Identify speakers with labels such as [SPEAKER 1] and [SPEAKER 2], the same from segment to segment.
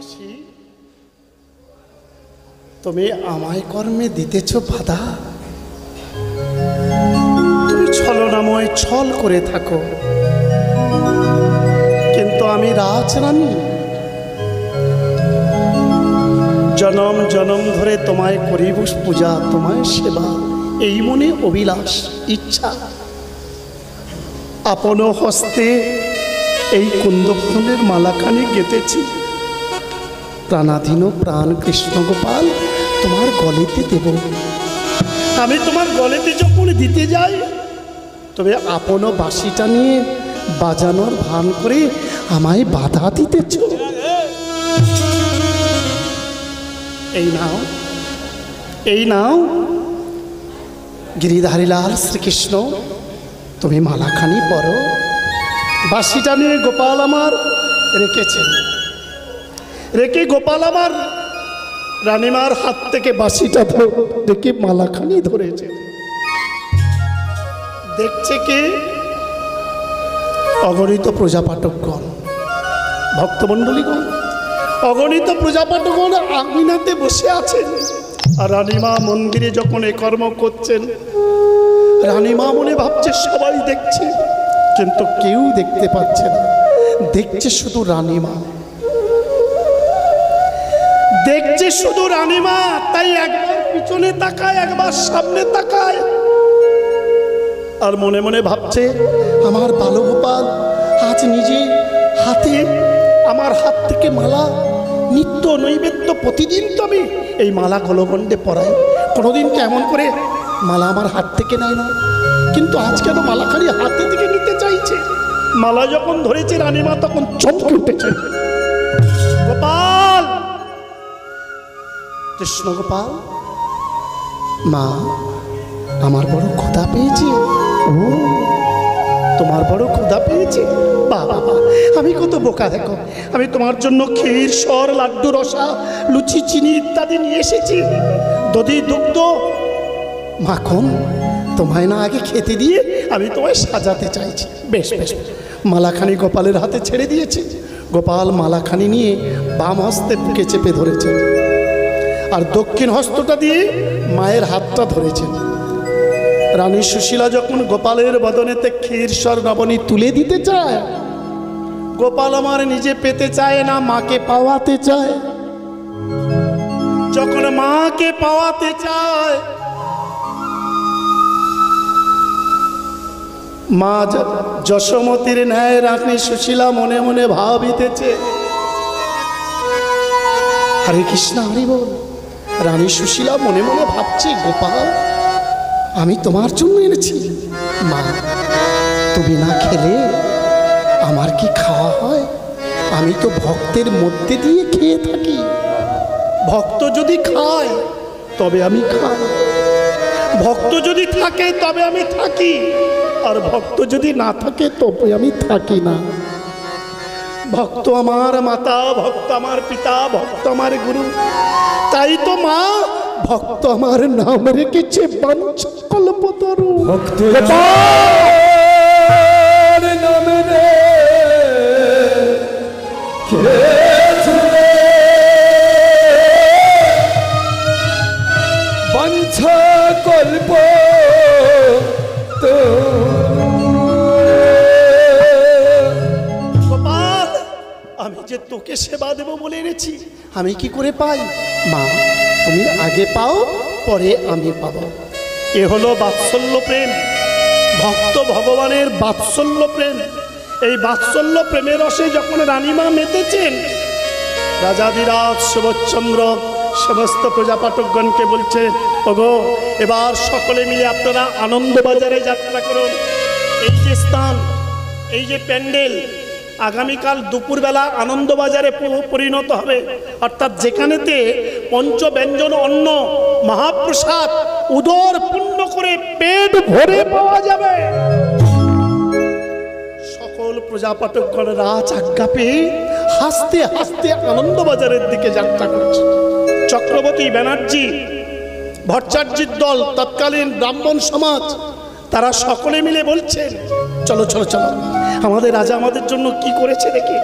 [SPEAKER 1] দাসী, তুমি আমায় কর্মে দিতেছ বাধা। তুমি ছলনাময় ছল করে থাকো, কিন্তু আমি রাজরানী, জনম জনম ধরে তোমায় করিব পূজা, তোমায় সেবা, এই মনে অভিলাষ ইচ্ছা। আপন হস্তে এই কুন্দফুলের মালাখানি গেঁথেছি, প্রাণাধীন প্রাণ কৃষ্ণ গোপাল তোমার গলেতে দেব। আমি তোমার গলেতে যখন দিতে যাই, তবে আপন বাঁশিটা নিয়ে বাজানোর ভান করে আমায় বাধা দিতেছ। এই নাও, এই নাও গিরিধারী লাল শ্রীকৃষ্ণ, তুমি মালাখানি পরো। বাঁশিটা নিয়ে গোপাল আমার রেখেছেন, রেখে গোপাল আমার রানীমার হাত থেকে বাঁশিটা রেখে মালাখানি ধরেছে। দেখছে কে? অগণিত প্রজাপাঠকগণ, ভক্তমণ্ডলীগণ, অগণিত প্রজাপাঠকগণ আঙিনাতে বসে আছেন। আর রানীমা মন্দিরে যখন এ কর্ম করছেন, রানীমা মনে ভাবছে সবাই দেখছে, কিন্তু কেউ দেখতে পাচ্ছে না, দেখছে শুধু রানীমা, দেখছে শুধু রানীমা। তাই একবার পিছনে তাকায়, একবার সামনে তাকায়, আর মনে মনে ভাবছে আমার বালগোপাল আজ নিজে হাতে আমার হাত থেকে মালা, নিত্য নৈবেদ্য প্রতিদিন তো আমি এই মালা গলগণ্ডে পরাই, কোনোদিন কেমন করে মালা আমার হাত থেকে নেয় না, কিন্তু আজ কেন মালাখানি হাতে থেকে নিতে চাইছে। মালা যখন ধরেছে রানীমা তখন চমকে উঠেছে। গোপাল, কৃষ্ণ গোপাল, মা আমার বড় ক্ষুধা পেয়েছে। ও তোমার বড় ক্ষুধা পেয়েছে? বাবা, আমি কত বোকা দেখো, আমি তোমার জন্য ক্ষীর, সর, লাড্ডু, রসা, লুচি, চিনি ইত্যাদি নিয়ে এসেছি, দধি, দুগ্ধ, মাখন। তোমায় না আগে খেতে দিয়ে আমি তোমায় সাজাতে চাইছি। বেশ বেশ, মালাখানি গোপালের হাতে ছেড়ে দিয়েছি। গোপাল মালাখানি নিয়ে বাম হস্তে বুকে চেপে ধরেছে, আর দক্ষিণ হস্তটা দিয়ে মায়ের হাতটা ধরেছেন। রানী সুশীলা যখন গোপালের বদনেতে ক্ষীর, সর, নবনী তুলে দিতে চায়, গোপাল আমার নিজে পেতে চায় না, মাকে পাওয়াতে চায়। যখন মাকে পাওয়াতে চায়, মা যশোমতির ন্যায় রানী সুশীলা মনে মনে ভাবিতেছে, হরে কৃষ্ণ হরি বল। রানী সুশীলা মনে মনে ভাবছে, গোপাল আমি তোমার জন্য এনেছি, মা তুমি না খেলে আমার কি খাওয়া হয়? আমি তো ভক্তের মধ্যে দিয়ে খেয়ে থাকি, ভক্ত যদি খায় তবে আমি খাই, ভক্ত যদি থাকে তবে আমি থাকি, আর ভক্ত যদি না থাকে তবে আমি থাকি না। ভক্ত আমার মাতা, ভক্ত আমার পিতা, ভক্ত আমার গুরু, তাই তো মা ভক্ত আমার নাম রেখেছে বাঞ্ছাকল্পতরু। ভক্ত নামে বাঞ্ছাকল্প, আমি যে তোকে সেবা দেব বলে এনেছি, আমি কি করে পাই? মা তুমি আগে পাও, পরে আমি পাবো। এ হলো বাৎসল্য প্রেম, ভক্ত ভগবানের বাৎসল্য প্রেম। এই বাৎসল্য প্রেমের রসে যখন রানীমা মেতেছেন, রাজাধিরাজ সুবোধচন্দ্র সমস্ত প্রজাপাঠকগণকে বলছে, ওগো এবার সকলে মিলে আপনারা আনন্দবাজারে যাত্রা করুন। এই যে স্থান, এই যে প্যান্ডেল, আগামীকাল দুপুরবেলা আনন্দবাজারে পরিণত হবে, অর্থাৎ যেখানেতে পঞ্চব্যঞ্জন অন্ন মহাপ্রসাদ উদর পূর্ণ করে পেট ভরে পাওয়া যাবে। সকল প্রজাপাঠকগণ রাজ আজ্ঞা পেয়ে হাসতে হাসতে আনন্দবাজারের দিকে যাত্রা করছে। চক্রবর্তী ব্যানার্জি, ভট্টাচার্যের দল, তৎকালীন ব্রাহ্মণ সমাজ, তারা সকলে মিলে বলছেন, চলো চলো চলো, আমাদের রাজা আমাদের জন্য কি করেছে দেখি।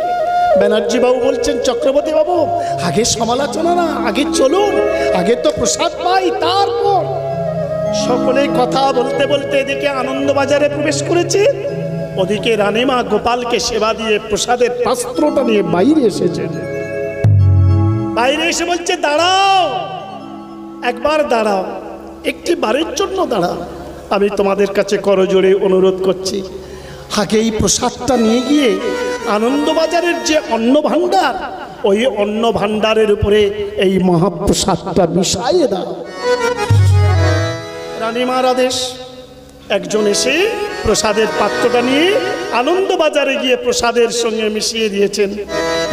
[SPEAKER 1] ব্যানার্জি বাবু বলছেন, চক্রবর্তী বাবু আগে সমালোচনা না, আগে চলুন, আগে তো প্রসাদ পাই, তারপর। সকলে কথা বলতে বলতে এদিকে আনন্দবাজারে প্রবেশ করেছে, ওদিকে রানীমা গোপালকে সেবা দিয়ে প্রসাদের পাত্রটা নিয়ে বাইরে এসেছেন। বাইরে এসে বলছে, দাঁড়াও, একবার দাঁড়াও, একটি বারের জন্য দাঁড়াও, আমি তোমাদের কাছে করজোড়ে অনুরোধ করছি, আগে এই প্রসাদটা নিয়ে গিয়ে আনন্দবাজারের যে অন্ন ভাণ্ডার, ওই অন্ন ভাণ্ডারের উপরে এই মহাপ্রসাদটা মিশাইয়ে দাও। রানীমার আদেশ। একজন এসে প্রসাদের পাত্রটা নিয়ে আনন্দবাজারে গিয়ে প্রসাদের সঙ্গে মিশিয়ে দিয়েছেন।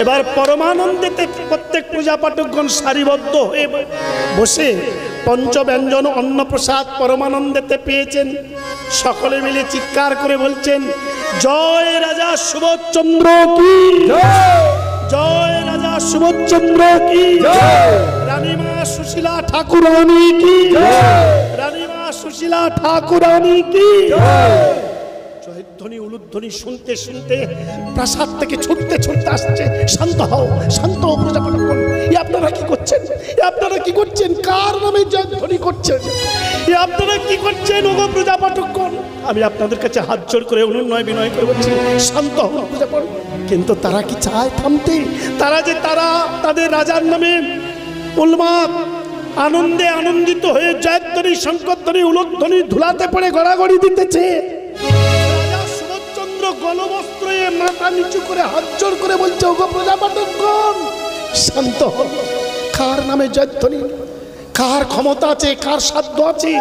[SPEAKER 1] এবার পরমানন্দেতে প্রত্যেক পূজা পাঠকগণ সারিবদ্ধ হয়ে বসে পঞ্চব্যঞ্জন অন্ন প্রসাদ পরমানন্দেতে পেয়েছেন। সকলে মিলে চিৎকার করে বলছেন, জয় রাজা সুবোধচন্দ্র কি জয়, জয় রাজা সুবোধচন্দ্র কি জয়, রানীমা সুশীলা ঠাকুরানী কি জয়, রানীমা সুশীলা ঠাকুরানী কি জয়। জয়ধ্বনি উলুধ্বনি শুনতে শুনতে প্রাসাদ থেকে ছুটতে ছুটতে আসছে। শান্ত হও, শান্ত হও প্রজাপাঠকগণ, এ আপনারা কি করছেন? এ আপনারা কি করছেন? কার নামে জয়ধ্বনি করছেন? এ আপনারা কি করছেন ওগো প্রজাপাঠকগণ? আমি আপনাদের কাছে হাত জোড় করে অনুনয় বিনয় করে বলছি, শান্ত হও প্রজাপাঠক। কিন্তু তারা কি চায় থামতে? তারা যে তাদের রাজার নামে উন্মাদ আনন্দে আনন্দিত হয়ে জয়ধ্বনি শঙ্করধ্বনি উলুধ্বনি ধুলাতে পড়ে গড়াগড়ি দিতেছে। গলবস্ত্র মাথা নিচু করে হাত জোড় করে বলছে, ওগো প্রজাপাঠকগণ শান্ত হও। কার নামে জয়ধ্বনি? কার ক্ষমতা আছে? কার সাধ্য আছে?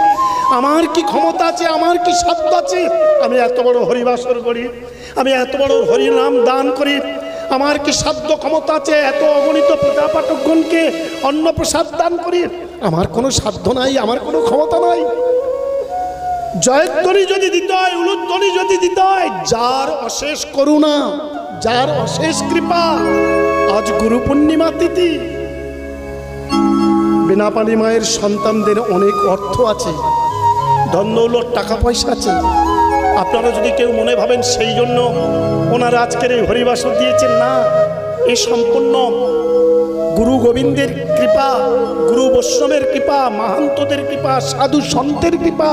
[SPEAKER 1] আমার কি ক্ষমতা আছে? আমার কি সাধ্য আছে? আমি এত বড় হরিবাসর করি, আমি এত বড় হরিনাম দান করি, আমার কি সাধ্য ক্ষমতা আছে এত অগণিত প্রজাপাঠকগণকে অন্নপ্রসাদ দান করি? আমার কোনো সাধ্য নাই, আমার কোনো ক্ষমতা নাই। জয়ধ্বনি যদি দিতে হয়, উলুধ্বনি যদি দিতে হয়, যার অশেষ করুণা, যার অশেষ কৃপা। আজ গুরু পূর্ণিমা তিথি, বিনাপানি মায়ের সন্তানদের অনেক অর্থ আছে, ধন দৌলত টাকা পয়সা আছে। আপনারা যদি কেউ মনে ভাবেন সেই জন্য ওনারা আজকের এই হরিবাসর দিয়েছেন, না, এই সম্পূর্ণ গুরু গোবিন্দের কৃপা, গুরু বৈষ্ণবের কৃপা, মাহান্তদের কৃপা, সাধু সন্তের কৃপা,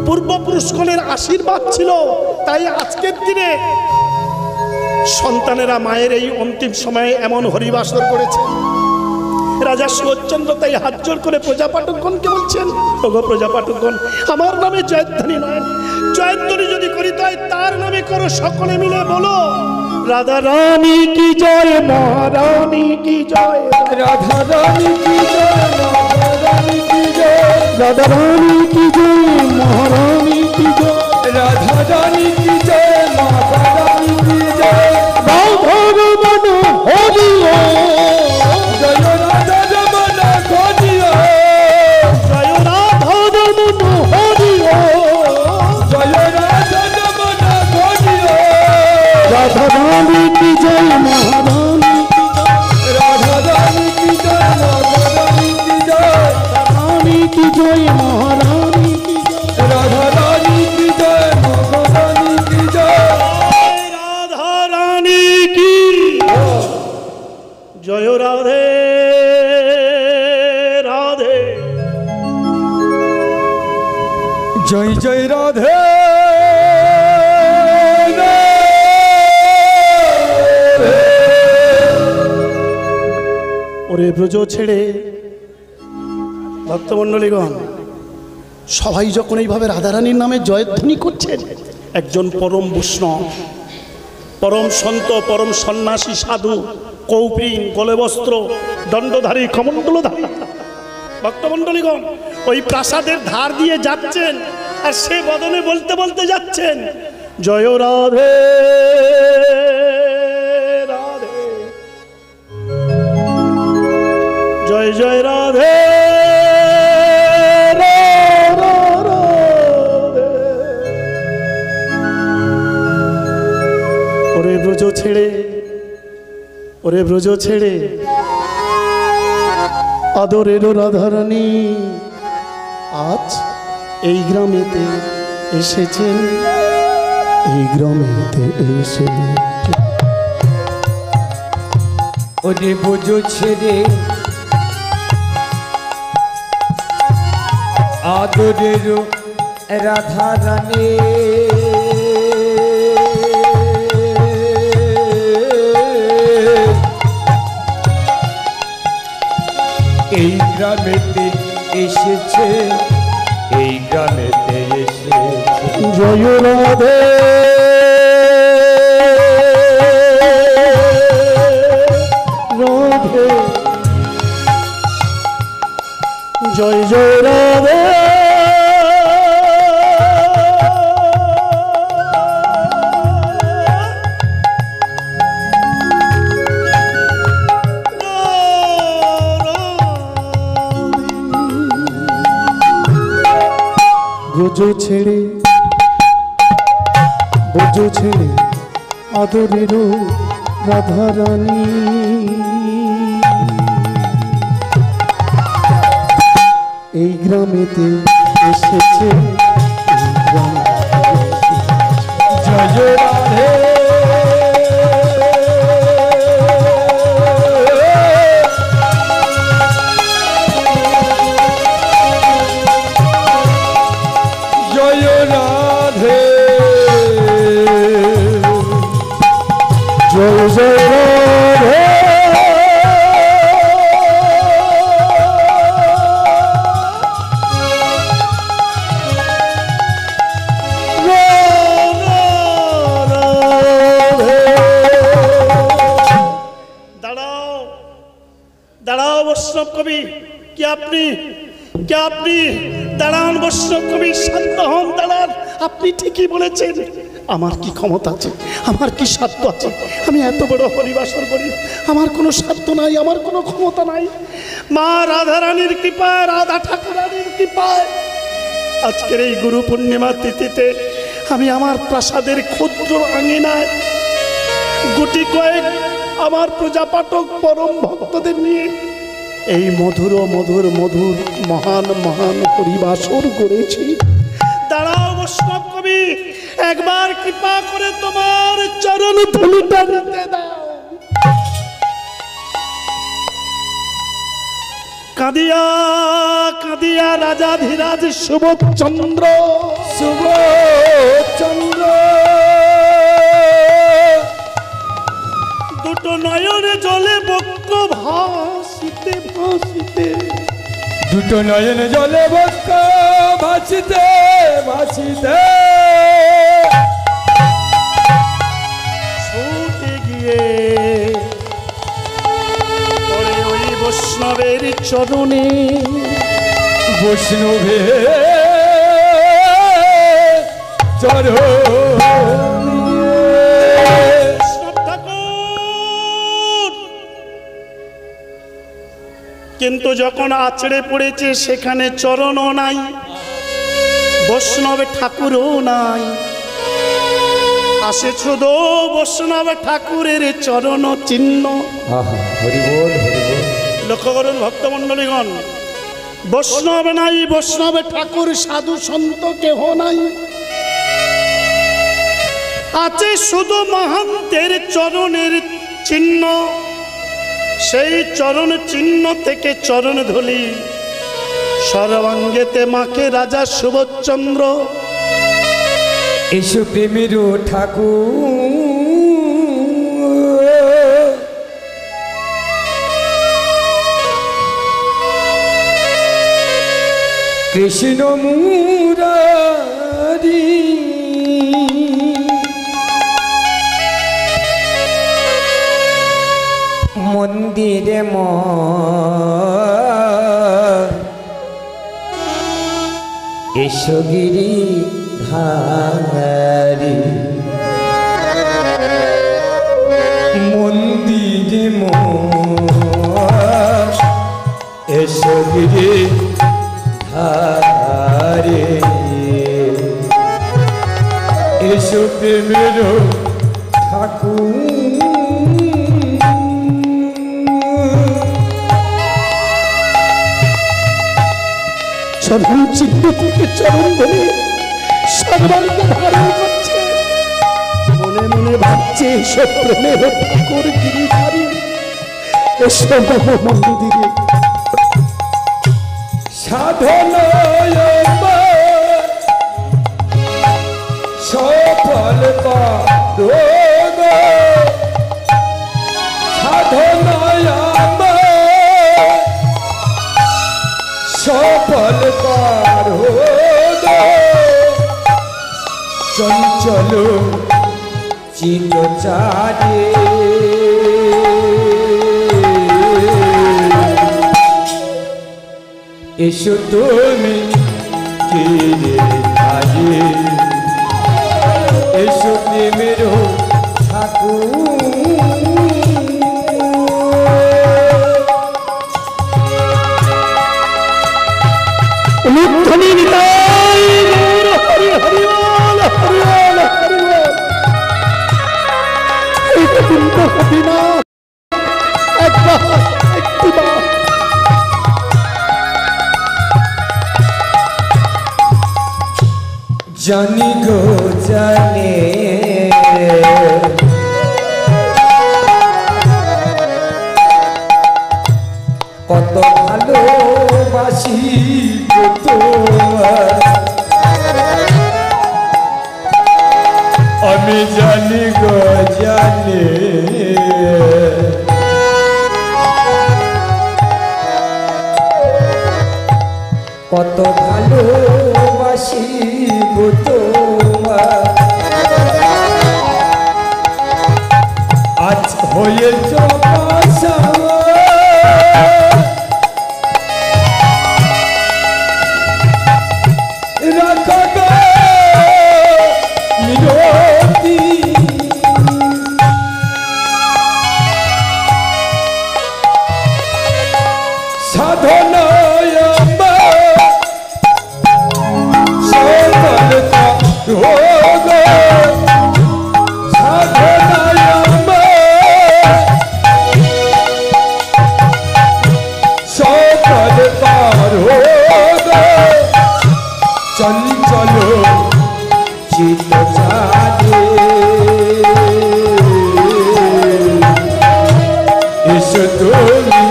[SPEAKER 1] পূর্বপুরুষগণের আশীর্বাদ ছিল। তাই আজকের দিনে সন্তানেরা মায়ের এই অন্তিম সময়ে এমন হরিবাসর করেছে। রাজা সুবোধচন্দ্র তাই হাত জোড় করে প্রজাপাঠকগণকে বলছেন, ওগো প্রজাপাঠকগণ, আমার নামে জয়ধ্বনি নয়, জয়ধ্বনি যদি করিতে হয় তার নামে করো। সকলে মিলে বলো, রাধা রানী কি জয়, মহারানী কি জয়, রাধা রানী কি জয়, মহারানী কি জয়, রাধা রানী কি জয়, মহারানী কি জয়, রাধা রানী কি জয়, মহারানী কি জয়। রাধা রমন হরি ও জয়, রাধা রমন হরি ও জয়, রাধা রমন হরি ও জয়, রাধা রমন হরি ও, রাধা রানী কি জয়, মহারানী কি জয়, রাধা রানী কি জয়, মহারানী কি জয়, রানী কি জয়, মহারানী কি জয়, রাধা রানী কি জয়, মহারানী কি জয়, রাধা রানী কি জয়, রাধে রাধে, জয় জয় রাধে। ওরে ব্রজ ছেড়ে ভক্তমণ্ডলীগণ, সবাই যখন এইভাবে রাধারানীর নামে জয়ধ্বনি করছেন, একজন পরম বৈষ্ণব, পরম সন্ত, পরম সন্ন্যাসী সাধু, কৌপিন, গলেবস্ত্র, দণ্ডধারী, কমণ্ডলধারী ভক্তমণ্ডলীগণ ওই প্রাসাদের ধার দিয়ে যাচ্ছেন, আর সে বদনে বলতে বলতে যাচ্ছেন, জয় রাধে রাধে, জয় জয় রাধে রাধে। ওরে ব্রজ ছেড়ে, ওরে ব্রজ ছেড়ে আদরেরও রাধারানী আজ এই গ্রামেতে এসেছেন, এই গ্রামেতে এসে
[SPEAKER 2] ওরে বোঝো ছেড়ে আদরের রাধা রানী এই গ্রামেতে এসেছে, এই গ্রামেতে এসেছে।
[SPEAKER 1] জয় রাধে রাধে, জয় জয় রাধে। বোঝো ছেড়ে বোঝো ছেড়ে আদরের রাধা রানী, এই গ্রামেতে এসেছে, এই গ্রামেতে এসেছে।
[SPEAKER 2] জয় রাধে
[SPEAKER 1] জয় জয় রাধে। দাঁড়াও দাঁড়াও বৈষ্ণব কবি, কি আপনি দাঁড়ান বৈষ্ণব কবি, শান্ত হন, দাঁড়ান। আপনি ঠিকই বলেছেন, আমার কি ক্ষমতা আছে, আমার কি সাধ্য আছে? আমি এত বড় হরিবাসর করি, আমার কোনো সাধ্য নাই, আমার কোনো ক্ষমতা নাই। মা রাধারানীর কৃপায়, রাধা ঠাকুরানীর কৃপায় আজকের এই গুরু পূর্ণিমা তিথিতে আমি আমার প্রাসাদের ক্ষুদ্র আঙিনায় গুটি কয়েক আমার প্রজাপাঠক পরম ভক্তদের নিয়ে এই মধুর মধুর মধুর মহান মহান হরিবাসর করেছি। দাঁড়াও বৈষ্ণব কবি, একবার কৃপা করে তোমার চরণ ধুলিটা নিতে দাও। কাঁদিয়া কাঁদিয়া রাজাধিরাজ সুবোধচন্দ্র দুটো নয়নে জলে বক্ষ ভাসিতে ভাসিতে,
[SPEAKER 2] দুটো নয়ন জলে বক্ষ ভাসিতে ভাসিতে
[SPEAKER 1] ছুটে গিয়ে পরে ওই বৈষ্ণবের চরণে,
[SPEAKER 2] বৈষ্ণবে চরণ
[SPEAKER 1] কিন্তু যখন আছড়ে পড়েছে সেখানে চরণও নাই, বৈষ্ণব ঠাকুরও নাই, আসে শুধু বৈষ্ণব ঠাকুরের চরণ চিহ্ন।
[SPEAKER 2] হরিবোল হরিবোল।
[SPEAKER 1] লক্ষ্য করুন ভক্তমণ্ডলীগণ, বৈষ্ণব নাই, বৈষ্ণব ঠাকুর সাধু সন্ত কেহ নাই, আছে শুধু মহান্তের চরণের চিহ্ন। সেই চরণ চিহ্ন থেকে চরণ ধুলি সর্বাঙ্গেতে মাকে রাজা সুবোধচন্দ্র।
[SPEAKER 2] এসো প্রেমের ঠাকুর কৃষ্ণ মুরারি, মন্দিরে এসো গিরি ধারি, মন্দিরে এসো গিরি ধারে, এসো প্রেমের ঠাকুর
[SPEAKER 1] চরণ চিহ্ন থেকে চরণ ধরে সর্বাঙ্গে ধারণ করছে, মনে মনে ভাবছে এসব প্রেমের ঠাকুর গিরিধারী, এসো মন্দিরে।
[SPEAKER 2] সাধনা সফল করো গো, সাধনা সফল করো গো, চঞ্চল চিত্তচারে এসো তুমি তীরে ধারে, এসো প্রেমের ঠাকুর।
[SPEAKER 1] উলুধ্বনি নিতাই গৌর হরি হরি বল, হরি বল, হরি বল। এই গোবিন্দ গোপীনাথ একবার একটিবার
[SPEAKER 2] জানি গো জানে কত ভালোবাসি গো তোমার, আমি জানি গো জানে কত ভালোবাসি গো তোমার, আজ হয়েছ পাশা রাখো গো মিনতি, সাধনা চঞ্চল চিত্তচারে এসো তুমি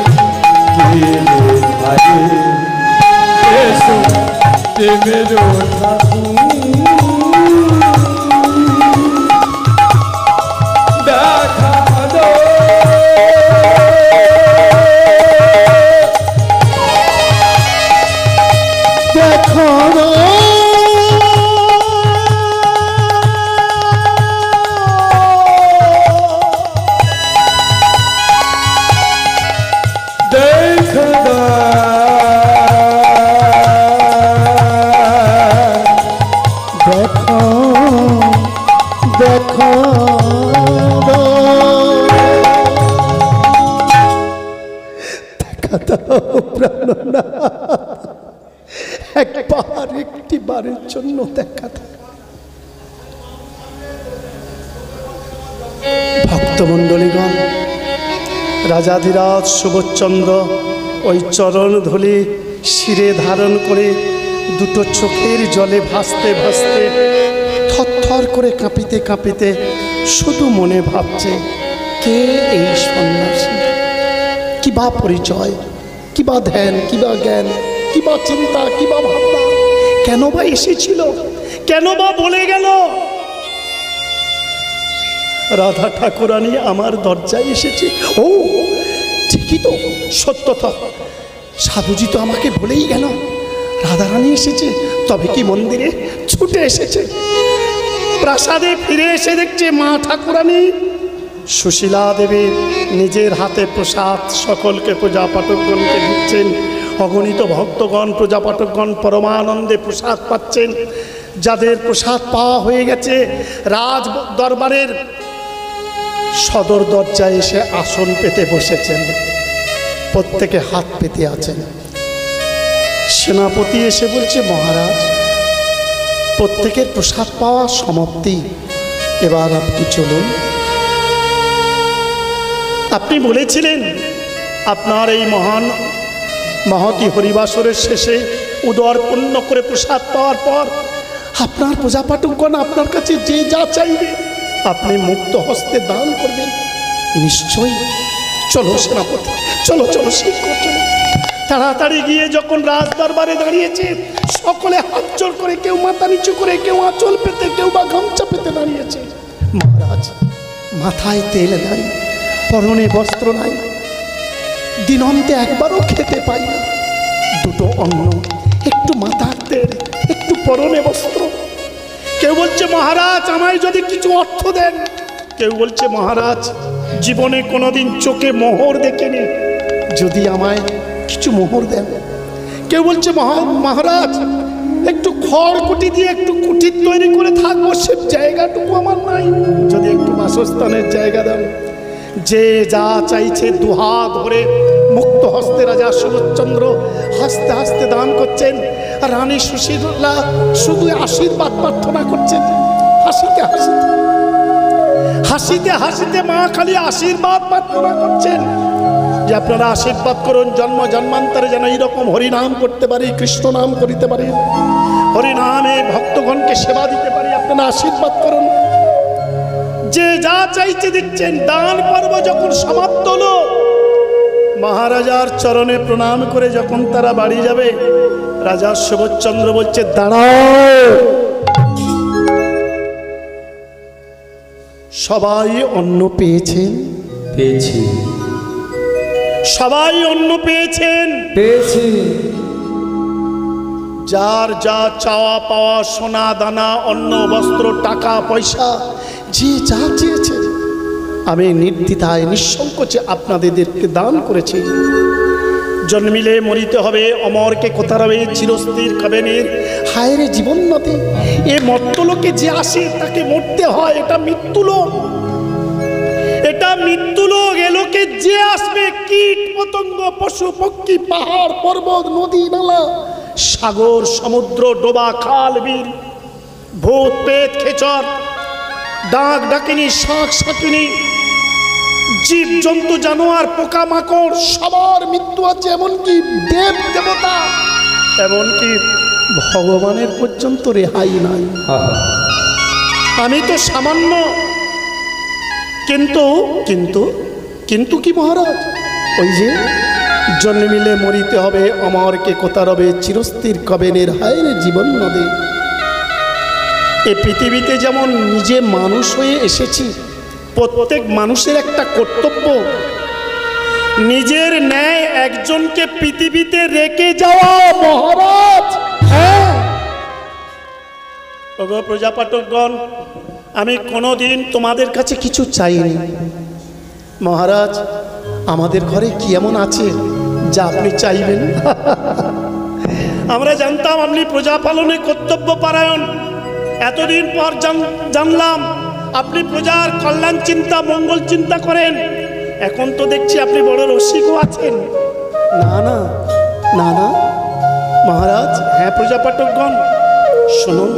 [SPEAKER 2] তীরে ধারে, এসো প্রেমের ঠাকুর। দেখা দাও
[SPEAKER 1] দেখো দেখো দেখা দাও প্রাণনাথ, একবার একটি বারের জন্য দেখা দাও। ভক্তমণ্ডলীগণ, রাজাধিরাজ সুবোধচন্দ্র ওই চরণ ধুলি শিরে ধারণ করে দুটো চোখের জলে ভাসতে ভাসতে থরথর করে কাঁপিতে কাঁপিতে শুধু মনে ভাবছে, কে এই সন্ন্যাসী, কি বা পরিচয়, কি বা ধ্যান, কি বা জ্ঞান, কি বা চিন্তা, কি বা ভাবনা, কেন বা এসেছিল, কেন বা বলে গেল। রাধা ঠাকুরানী আমার দরজায় এসেছে। ও ঠিকই তো, সত্যতা, সাধুজি তো আমাকে বলেই গেল রাধারানী এসেছে। তবে কি মন্দিরে ছুটে এসেছে, প্রাসাদে ফিরে এসে দেখছে মা ঠাকুরানী সুশীলা দেবী নিজের হাতে প্রসাদ সকলকে প্রজাপাঠকগণকে দিচ্ছেন। অগণিত ভক্তগণ প্রজাপাঠকগণ পরমানন্দে প্রসাদ পাচ্ছেন। যাদের প্রসাদ পাওয়া হয়ে গেছে, রাজ দরবারের সদর দরজায় এসে আসন পেতে বসেছেন, প্রত্যেকে হাত পেতে আছেন। সেনাপতি এসে বলছে, মহারাজ প্রত্যেকের প্রসাদ পাওয়া সমাপ্তি, এবার আপনি চলুন। আপনি বলেছিলেন আপনার এই মহান মহতি হরিবাসরের শেষে উদর পূর্ণ করে প্রসাদ পাওয়ার পর আপনার প্রজাপাঠকগণ আপনার কাছে যে যা চাইবে আপনি মুক্ত হস্তে দান করবেন। নিশ্চয়ই চলো সেনাপতি, চলো চলো শিক্ষক, চলো। তাড়াতাড়ি গিয়ে যখন রাজ দরবারে দাঁড়িয়েছে, সকলে হাত জোড় করে, কেউ মাথা নিচু করে, কেউ আঁচল পেতে, কেউ বা গামছা পেতে দাঁড়িয়েছে। মহারাজ, মাথায় তেল নাই, পরনে বস্ত্র নাই, দিনন্তে একবারও খেতে পাই না, দুটো অন্ন, একটু মাথার তেল, একটু পরনে বস্ত্র। কেউ বলছে মহারাজ আমায় যদি কিছু অর্থ দেন, কেউ বলছে মহারাজ জীবনে কোনোদিন চোখে মোহর দেখেনি, যদি আমায় কিছু মোহর দেন। কেউ বলছে মহারাজ একটু খড়কুটি দিয়ে একটু কুটির তৈরি করে থাকবো, সে জায়গাটুকু আমার নাই, যদি একটু বাসস্থানের জায়গা দেন। যে যা চাইছে দুহাত ধরে মুক্ত হস্তে রাজা সুবোধচন্দ্র হাসতে হাসতে দান করছেন। রানী সুশীলা শুধু আশীর্বাদ প্রার্থনা করছেন, হাসিতে হাসিতে, হাসিতে হাসিতে মা খালি আশীর্বাদ প্রার্থনা করছেন যে আপনারা আশীর্বাদ করুন, জন্ম জন্মান্তরে যেন এইরকম হরিনাম করতে পারি, কৃষ্ণ নাম করিতে পারি, হরিনামে ভক্তগণকে সেবা দিতে পারি, আপনারা আশীর্বাদ করুন। যে যা চাইছে দিচ্ছেন। দান পর্ব যখন সমাপ্ত হলো, মহারাজার চরণে প্রণাম করে যখন তারা বাড়ি যাবে, রাজা সুবোধচন্দ্র বলছে দাঁড়াও, সবাই অন্ন পেয়েছেন?
[SPEAKER 2] পেয়েছি।
[SPEAKER 1] সবাই অন্ন পেয়েছেন?
[SPEAKER 2] পেয়েছি।
[SPEAKER 1] যার যা চাওয়া পাওয়া, সোনা দানা, অন্ন বস্ত্র, টাকা পয়সা, যে যা চেয়েছে আমি নির্দ্বিধায় নিঃসংকোচে আপনাদেরকে দান করেছি। জন্মিলে মরিতে হবে, অমরকে কোথা রবে, চিরস্থির কবেনের হায়রে জীবন নদে। এ মর্তলোকে যে আসে তাকে মরতে হয়, এটা মৃত্যুলোক, এটা মৃত্যুলোক। এ লোকে যে আসবে, কীট পতঙ্গ, পশু পক্ষী, পাহাড় পর্বত, নদী নালা, সাগর সমুদ্র, ডোবা খাল বিল, ভূত প্রেত খেচর, ডাক ডাকিনী, শাঁখ শাঁকিনী, জীব জন্তু জানোয়ার, পোকামাকড়, সবার মৃত্যু আছে। এমনকি দেব দেবতা, এমনকি ভগবানের পর্যন্ত রেহাই নাই। আমি তো সামান্য, কিন্তু কিন্তু কিন্তু কি মহারাজ, ওই যে জন্মিলে মরিতে হবে, অমরকে কোথা রবে, চিরস্থির কবেনের হায়রে জীবন নদে। এ পৃথিবীতে যেমন নিজে মানুষ হয়ে এসেছি, প্রত্যেক মানুষের একটা কর্তব্য নিজের ন্যায় একজনকে পৃথিবীতে রেখে যাওয়া। মহারাজ, হ্যাঁ ওগো প্রজাপাঠকগণ, আমি কোনোদিন তোমাদের কাছে কিছু চাইনি। মহারাজ, আমাদের ঘরে কি এমন আছে যা আপনি চাইবেন? আমরা জানতাম আপনি প্রজা পালনে কর্তব্য পরায়ণ, এতদিন পর জানলাম আপনি প্রজার কল্যাণ চিন্তা, মঙ্গল চিন্তা করেন। এখন তো দেখছি আপনি বড় রসিকও আছেন। না না না না মহারাজ, হ্যাঁ প্রজাপাঠকগণ শুনুন,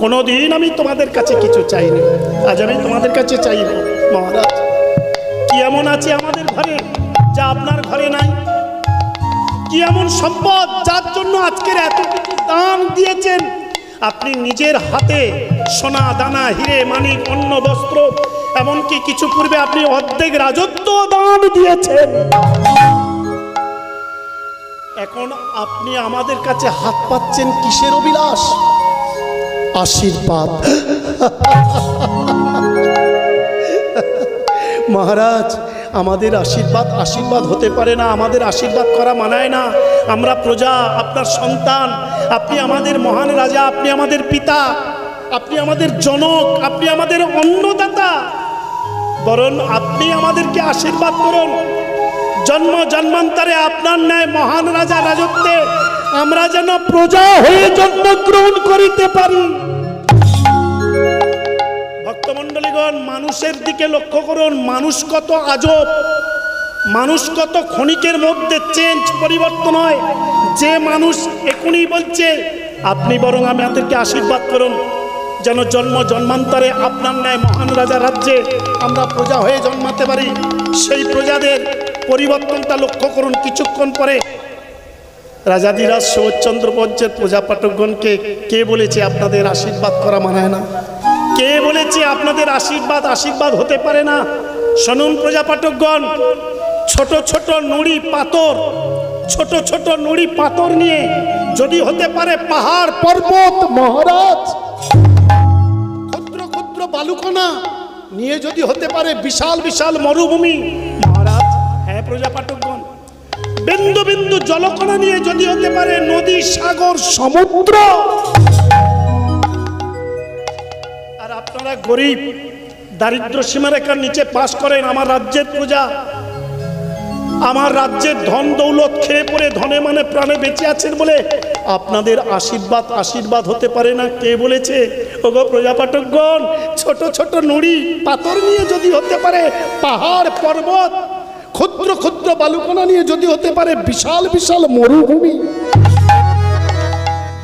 [SPEAKER 1] কোনোদিন আমি তোমাদের কাছে কিছু চাইনি, আজ আমি তোমাদের কাছে চাইব। মহারাজ, কি এমন আছে আমাদের ঘরে যা আপনার ঘরে নাই? কি এমন সম্পদ যার জন্য আজকের এত কিছু দান দিয়েছেন? আপনি নিজের হাতে সোনা দানা, হিরে মানিক, অন্ন বস্ত্র, এমনকি কিছু পূর্বে আপনি অর্ধেক রাজত্ব দান দিয়েছেন। এখন আপনি আমাদের কাছে হাত পাচ্ছেন কিসের অভিলাষ? আশীর্বাদ। মহারাজ, আমাদের আশীর্বাদ হতে পারে না, আমাদের আশীর্বাদ করা মানায় না। আমরা প্রজা, আপনার সন্তান, আপনি আমাদের মহান রাজা, আপনি আমাদের পিতা, আপনি আমাদের জনক, আপনি আমাদের অন্নদাতা। বরং আপনি আমাদেরকে আশীর্বাদ করুন, জন্ম জন্মান্তরে আপনার ন্যায় মহান রাজা রাজত্বে আমরা যেন প্রজা হয়ে জন্মগ্রহণ করিতে পারি। ভক্তমণ্ডলীগণ, মানুষের দিকে লক্ষ্য করুন, মানুষ কত আজব, মানুষ কত ক্ষণিকের মধ্যে চেঞ্জ, পরিবর্তন হয়। যে মানুষ এখনই বলছে আপনি বরং আমাদেরকে আশীর্বাদ করুন, যেন জন্ম জন্মান্তরে আপনার ন্যায় মহান রাজা রাজ্যে আমরা প্রজা হয়ে জন্মাতে পারি, সেই প্রজাদের পরিবর্তনটা লক্ষ্য করুন। কিছুক্ষণ পরে রাজাধিরাজ সুবোধচন্দ্র বলছেন প্রজাপাঠকগণকে, কে বলেছে আপনাদের আশীর্বাদ করা মানায় না? কে বলেছে আপনাদের আশীর্বাদ হতে পারে না? শুনুন প্রজাপাঠকগণ, ছোট ছোট নুড়ি পাথর, ছোট ছোট নুড়ি পাথর নিয়ে যদি হতে পারে পাহাড় পর্বত মহারাজ, ক্ষুদ্র ক্ষুদ্র বালুকণা নিয়ে যদি হতে পারে বিশাল বিশাল মরুভূমি মহারাজ, হ্যাঁ প্রজাপাঠকগণ, বিন্দু বিন্দু জলকণা নিয়ে যদি হতে পারে নদী সাগর সমুদ্র, আর আপনারা গরিব দারিদ্র সীমারেখার নিচে বাস করেন, আমার রাজ্যের প্রজা, আমার রাজ্যের ধন দৌলত খেয়ে পড়ে ধনে মানে প্রাণে বেঁচে আছেন বলে আপনাদের আশীর্বাদ আশীর্বাদ হতে পারে না। কে বলেছে? ওগো প্রজাপাঠকগণ, ছোট ছোট নুড়ি পাথর নিয়ে যদি হতে পারে পাহাড় পর্বত, ক্ষুদ্র ক্ষুদ্র বালুকণা নিয়ে যদি হতে পারে বিশাল বিশাল মরুভূমি,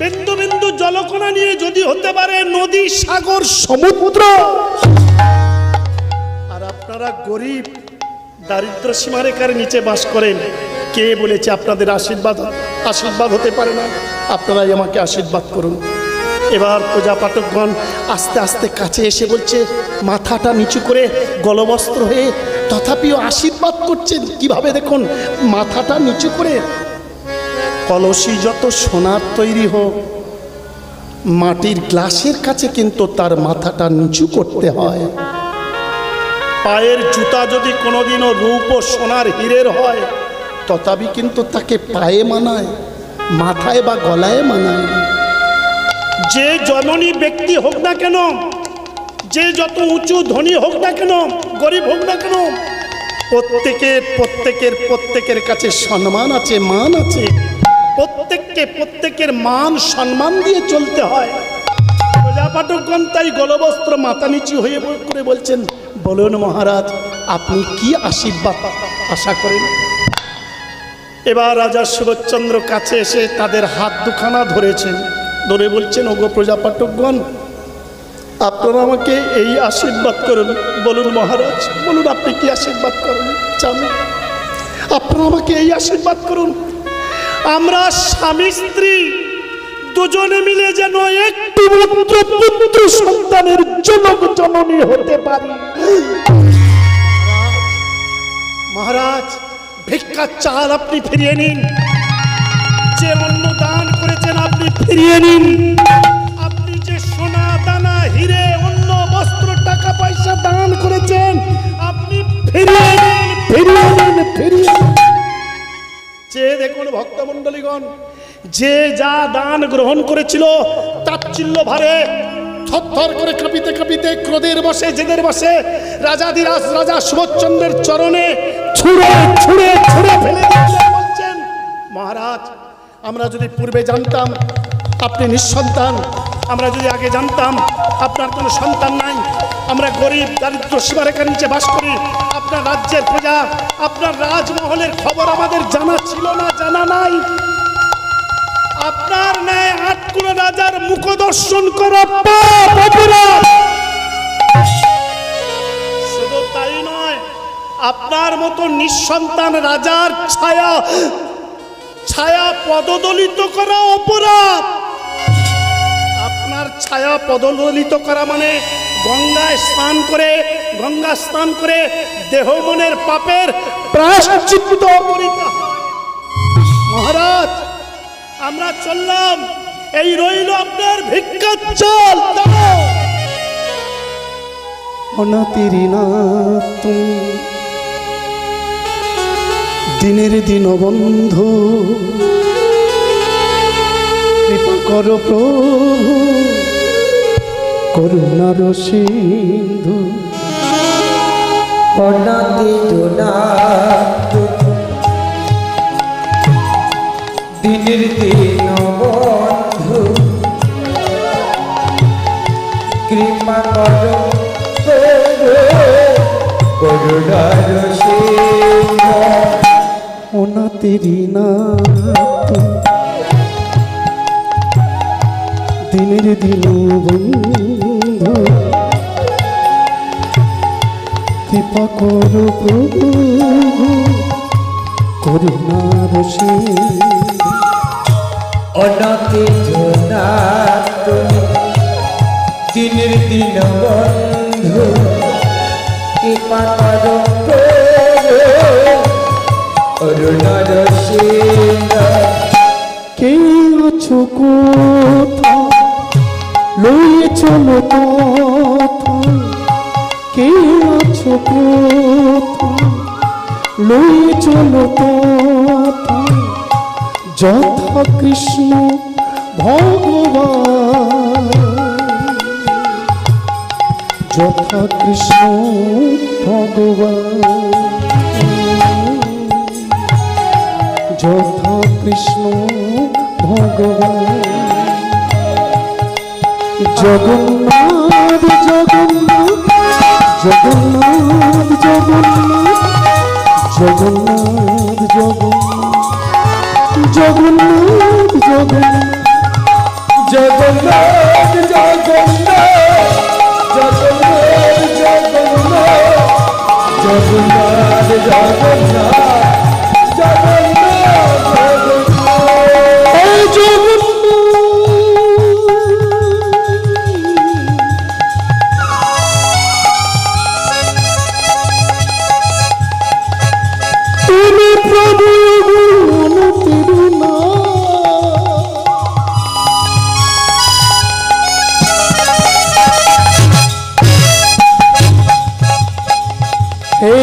[SPEAKER 1] বিন্দু বিন্দু জলকণা নিয়ে যদি হতে পারে নদী সাগর সমুদ্র, আর আপনারা গরিব দারিদ্র সীমারেখার নিচে বাস করেন, কে বলেছে আপনাদের আশীর্বাদ আশীর্বাদ হতে পারে না? আপনারাই আমাকে আশীর্বাদ করুন। এবার প্রজাপাঠকগণ আস্তে আস্তে কাছে এসে বলছে, মাথাটা নিচু করে গলবস্ত্র হয়ে তথাপিও আশীর্বাদ করছেন। কিভাবে দেখুন, মাথাটা নিচু করে। কলসি যত সোনার তৈরি হোক, মাটির গ্লাসের কাছে কিন্তু তার মাথাটা নিচু করতে হয়। পায়ের জুতা যদি কোনোদিনও রূপ ও সোনার হীরের হয়, তথাপি কিন্তু তাকে পায়ে মানায়, মাথায় বা গলায় মানায়। যে জননী ব্যক্তি হোক না কেন, যে যত উঁচু ধনী হোক না কেন, গরিব হোক না কেন, প্রত্যেকের কাছে সম্মান আছে, মান আছে। প্রত্যেকের মান সম্মান দিয়ে চলতে হয়। প্রজাপাঠকগণ তাই গলবস্ত্র মাথা নিচু হয়ে করে বলছেন, বলুন মহারাজ, আপনি কি আশীর্বাদ আশা করেন? এবার রাজা সুভাষচন্দ্র কাছে এসে তাদের হাত দুখানা ধরেছেন, ধরে বলছেন, ওগো প্রজাপাঠকগণ, আপনারা আমাকে এই আশীর্বাদ করুন। বলুন মহারাজ, বলুন আপনি কি আশীর্বাদ করুন চান? আপনারা আমাকে এই আশীর্বাদ করুন, আমরা স্বামী স্ত্রী দুজনে মিলে যেন একটি মাত্র পুত্র সন্তানের জনক জননী হতে পারি। মহারাজ, ভিক্ষার চাল আপনি ফিরিয়ে নিন, যে অন্ন দান করেছেন আপনি ফিরিয়ে নিন, আপনি যে সোনা দানা হিরে অন্ন বস্ত্র টাকা পয়সা দান করেছেন আপনি ফিরিয়ে নিন, ফিরিয়ে নিন, ফিরিয়ে নিন। যে দেখুন ভক্তমণ্ডলীগণ, যে যা দান গ্রহণ করেছিল তাচ্ছিল্য ভারে থরথর করে কাঁপিতে কাঁপিতে ক্রোধের বসে জেদের বসে রাজাধিরাজ রাজা সুভাষচন্দ্রের চরণে ছুঁড়ে ছুঁড়ে ছুঁড়ে ফেলে দিচ্ছেন। বলছেন, মহারাজ, আমরা যদি পূর্বে জানতাম আপনি নিঃসন্তান, আমরা যদি আগে জানতাম আপনার কোনো সন্তান নাই, আমরা গরিব দারিদ্র সীমারেখার নিচে বাস করি, আপনার রাজ্যের প্রজা, আপনার রাজমহলের খবর আমাদের জানা ছিল না, জানা নাই। আপনার ন্যায় ৮ কোন রাজার মুখ দর্শন করা পাপ অপরাধ। শুধু তাই নয়, আপনার মতো নিঃসন্তান রাজার ছায়া ছায়া পদদলিত করা অপরাধ। আপনার ছায়া পদদলিত করা মানে গঙ্গা স্নান করে দেহ মনের পাপের প্রায়শ্চিত্ত করিতে হয়। মহারাজ, আমরা চললাম, এই রইল আপনার ভিক্ষার চাল। অনাতিরি না তুমি দিনের দিন বন্ধু, কৃপা করো প্রভু করুণার সিন্ধু।
[SPEAKER 3] দিনের দিন বন্ধু, কৃপা করো করুণার সিন্ধু।
[SPEAKER 1] অনাতিরি না দিনের দিন বন্ধু, কৃপা করো প্রভু করুণার সিন্ধু।
[SPEAKER 3] অনাথে জোনা তুমি দিনের দিন বন্ধু, কৃপা করো অরুণার সেনা
[SPEAKER 1] কে আছো কোথা লইয়ে চলো কথা কে আছো কোথা লইয়ে চলো কথা যথা কৃষ্ণ ভগবান যথা কৃষ্ণ ভগবান যথা কৃষ্ণ ভগবান জগন্নাথ জগন্নাথ জগন্নাথ জগন্নাথ জগন্নাথ জগন্নাথ জগন্নাথ জগন্নাথ
[SPEAKER 2] জগন্নাথ জগন্নাথ জগন্নাথ জগন্নাথ
[SPEAKER 1] তুমি প্রভু হে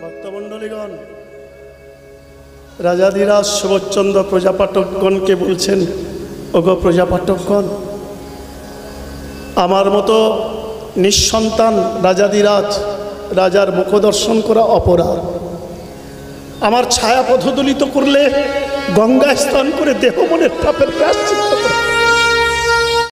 [SPEAKER 1] ভক্তমণ্ডলীগণ, রাজাধিরাজ সুবোধচন্দ্র প্রজাপাঠকগণকে বলছেন, ওগো প্রজাপাঠকগণ, আমার মতো নিঃসন্তান রাজাধিরাজ রাজার মুখ দর্শন করা অপরাধ। আমার ছায়া পথদলিত করলে গঙ্গায় স্নান করে দেহ মনের পাপের প্রায়শ্চিত্ত করে